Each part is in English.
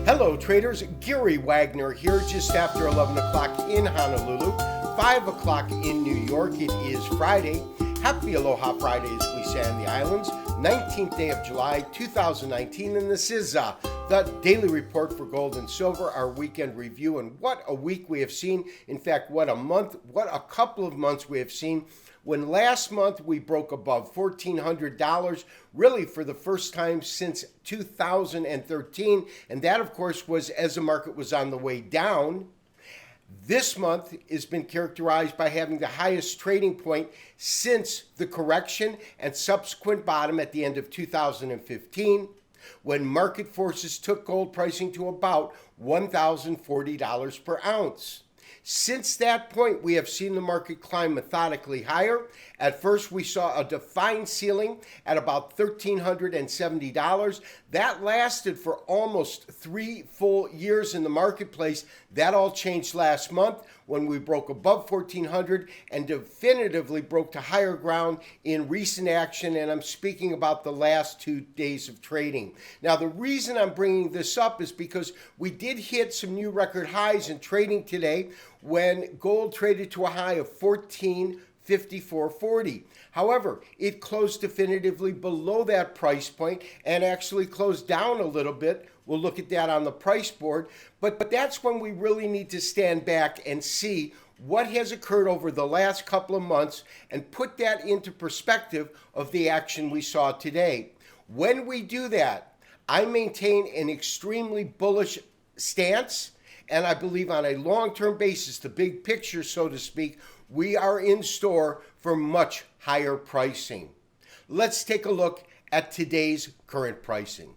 Hello traders, Gary Wagner here just after 11 o'clock in Honolulu, 5 o'clock in New York. It is Friday. Happy Aloha Friday as we say on the islands, 19th day of July 2019, and this is the daily report for gold and silver, our weekend review. And what a week we have seen. In fact, what a couple of months we have seen. When last month we broke above $1,400, really for the first time since 2013, and that of course was as the market was on the way down. This month has been characterized by having the highest trading point since the correction and subsequent bottom at the end of 2015, when market forces took gold pricing to about $1,040 per ounce. Since that point, we have seen the market climb methodically higher. At first, we saw a defined ceiling at about $1,370. That lasted for almost 3 full years in the marketplace. That all changed last month when we broke above $1,400 and definitively broke to higher ground in recent action, and I'm speaking about the last 2 days of trading. Now, the reason I'm bringing this up is because we did hit some new record highs in trading today when gold traded to a high of $1454.40. However, it closed definitively below that price point and actually closed down a little bit. We'll look at that on the price board, but that's when we really need to stand back and see what has occurred over the last couple of months and put that into perspective of the action we saw today. When we do that, I maintain an extremely bullish stance, and I believe on a long-term basis, the big picture, so to speak, we are in store for much higher pricing. Let's take a look at today's current pricing.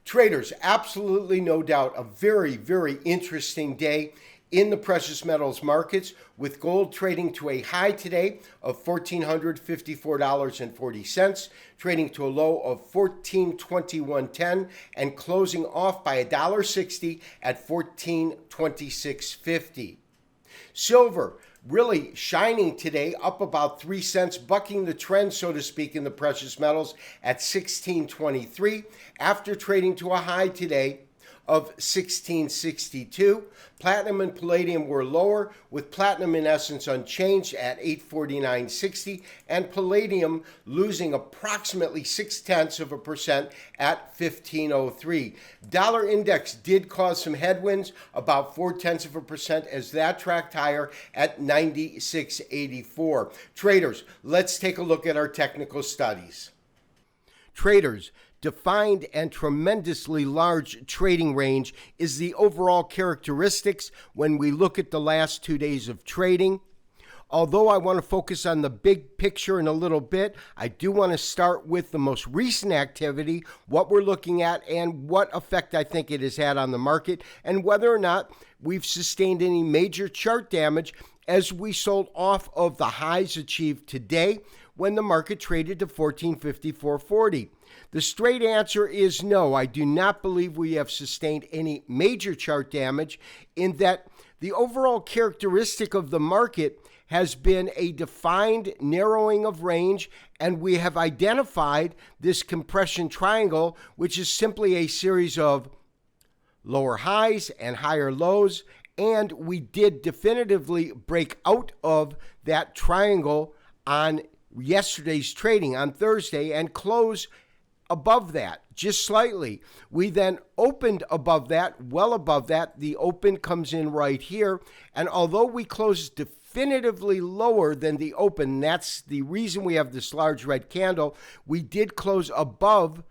Traders, absolutely no doubt, a very, very interesting day in the precious metals markets, with gold trading to a high today of $1,454.40, trading to a low of $1,421.10, and closing off by $1.60 at $1426.50. Silver really shining today, up about 3 cents, bucking the trend, so to speak, in the precious metals at $16.23 after trading to a high today of $16.62. Platinum and palladium were lower, with platinum in essence unchanged at $849.60 and palladium losing approximately 0.6% at $15.03. Dollar index did cause some headwinds, about 0.4% as that tracked higher at 96.84. Traders, let's take a look at our technical studies. Traders, defined and tremendously large trading range is the overall characteristics when we look at the last 2 days of trading. Although I want to focus on the big picture in a little bit, I do want to start with the most recent activity, what we're looking at, and what effect I think it has had on the market, and whether or not we've sustained any major chart damage as we sold off of the highs achieved today when the market traded to $1454.40. The straight answer is no. I do not believe we have sustained any major chart damage, in that the overall characteristic of the market has been a defined narrowing of range, and we have identified this compression triangle, which is simply a series of lower highs and higher lows, and we did definitively break out of that triangle on yesterday's trading on Thursday and close above that, just slightly. We then opened above that, well above that. The open comes in right here, and although we closed definitively lower than the open, that's the reason we have this large red candle, we did close above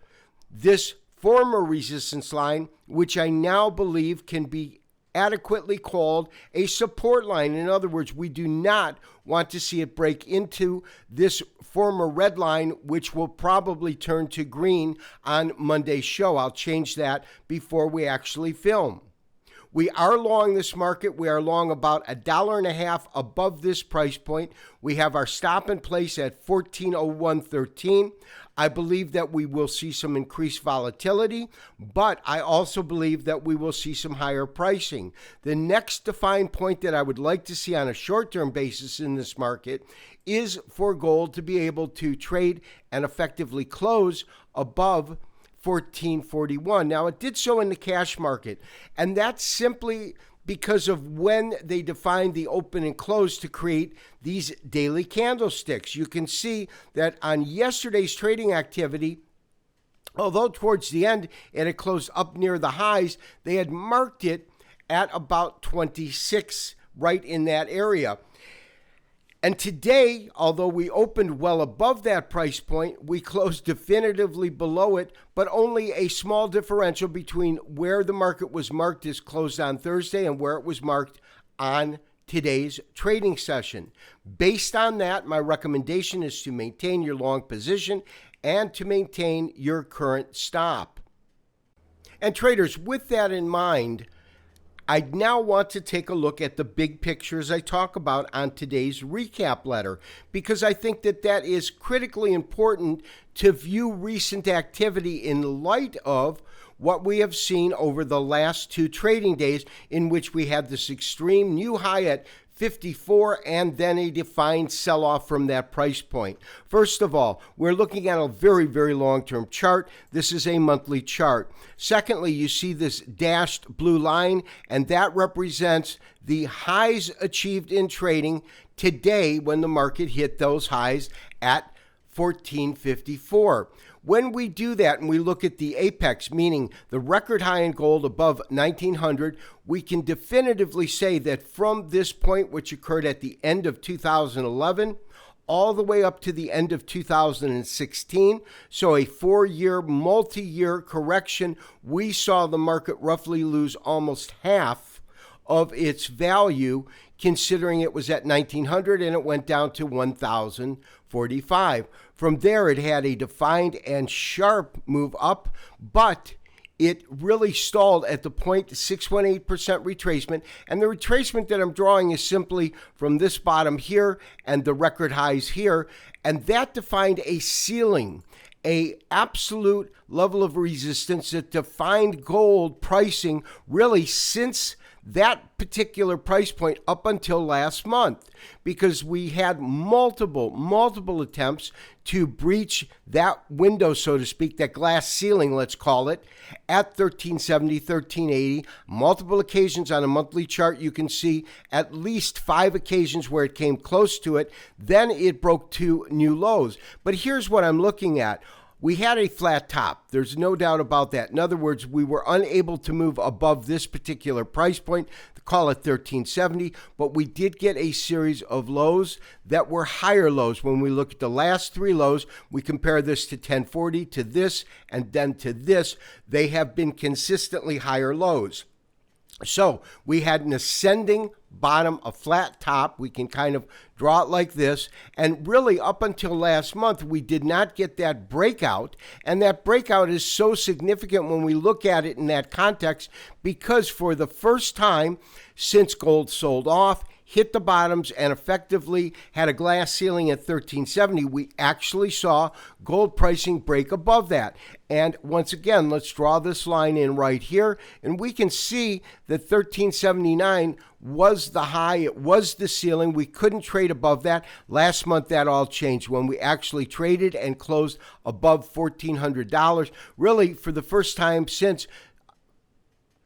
this former resistance line, which I now believe can be adequately called a support line. In other words, we do not want to see it break into this former red line, which will probably turn to green on Monday's show. I'll change that before we actually film. We are long this market. We are long about $1.50 above this price point. We have our stop in place at 1401.13. I believe that we will see some increased volatility, but I also believe that we will see some higher pricing. The next defined point that I would like to see on a short-term basis in this market is for gold to be able to trade and effectively close above 1441. Now, it did so in the cash market, and that's simply because of when they defined the open and close to create these daily candlesticks. You can see that on yesterday's trading activity, although towards the end it had closed up near the highs, they had marked it at about 26, right in that area. And today, although we opened well above that price point, we closed definitively below it, but only a small differential between where the market was marked as closed on Thursday and where it was marked on today's trading session. Based on that, my recommendation is to maintain your long position and to maintain your current stop. And traders, with that in mind, I now want to take a look at the big pictures I talk about on today's recap letter, because I think that that is critically important to view recent activity in light of what we have seen over the last 2 trading days, in which we had this extreme new high at 54 and then a defined sell-off from that price point. First of all, we're looking at a very, very long-term chart. This is a monthly chart. Secondly, you see this dashed blue line, and that represents the highs achieved in trading today when the market hit those highs at 1454. When we do that and we look at the apex, meaning the record high in gold above 1900, we can definitively say that from this point, which occurred at the end of 2011, all the way up to the end of 2016, so a 4-year, multi-year correction, we saw the market roughly lose almost half of its value, considering it was at 1900 and it went down to 1045. From there, it had a defined and sharp move up, but it really stalled at the 0.618% retracement. And the retracement that I'm drawing is simply from this bottom here and the record highs here. And that defined a ceiling, a absolute level of resistance that defined gold pricing really since that particular price point up until last month, because we had multiple attempts to breach that window, so to speak, that glass ceiling, let's call it, at 1370, 1380. Multiple occasions on a monthly chart. You can see at least 5 occasions where it came close to it. Then it broke 2 new lows. But here's what I'm looking at. We had a flat top. There's no doubt about that. In other words, we were unable to move above this particular price point, call it 1370, but we did get a series of lows that were higher lows. When we look at the last 3 lows, we compare this to 1040, to this, and then to this. They have been consistently higher lows. So we had an ascending bottom, a flat top. We can kind of draw it like this. And really up until last month, we did not get that breakout. And that breakout is so significant when we look at it in that context, because for the first time since gold sold off, hit the bottoms, and effectively had a glass ceiling at 1370, we actually saw gold pricing break above that. And once again, let's draw this line in right here, and we can see that 1379 was the high, it was the ceiling. We couldn't trade above that. Last month, that all changed when we actually traded and closed above $1,400, really for the first time since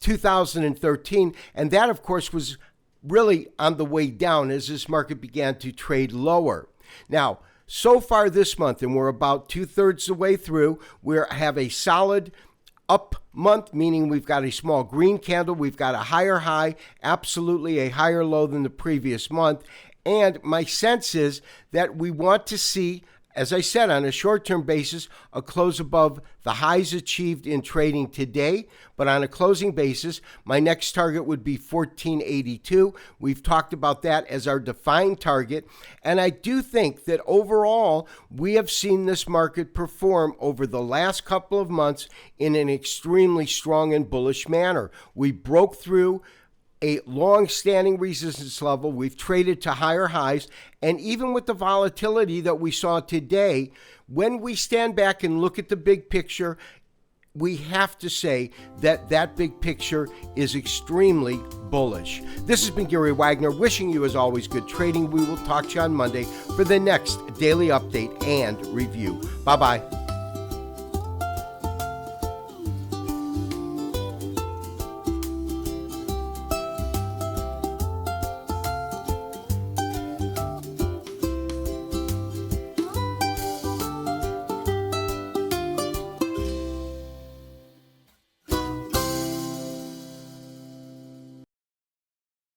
2013. And that, of course, was really on the way down as this market began to trade lower. Now, so far this month, and we're about 2/3 the way through, we have a solid up month, meaning we've got a small green candle, we've got a higher high, absolutely a higher low than the previous month. And my sense is that we want to see, as I said, on a short-term basis, a close above the highs achieved in trading today. But on a closing basis, my next target would be 1482. We've talked about that as our defined target. And I do think that overall, we have seen this market perform over the last couple of months in an extremely strong and bullish manner. We broke through a long-standing resistance level. We've traded to higher highs. And even with the volatility that we saw today, when we stand back and look at the big picture, we have to say that that big picture is extremely bullish. This has been Gary Wagner, wishing you, as always, good trading. We will talk to you on Monday for the next daily update and review. Bye-bye.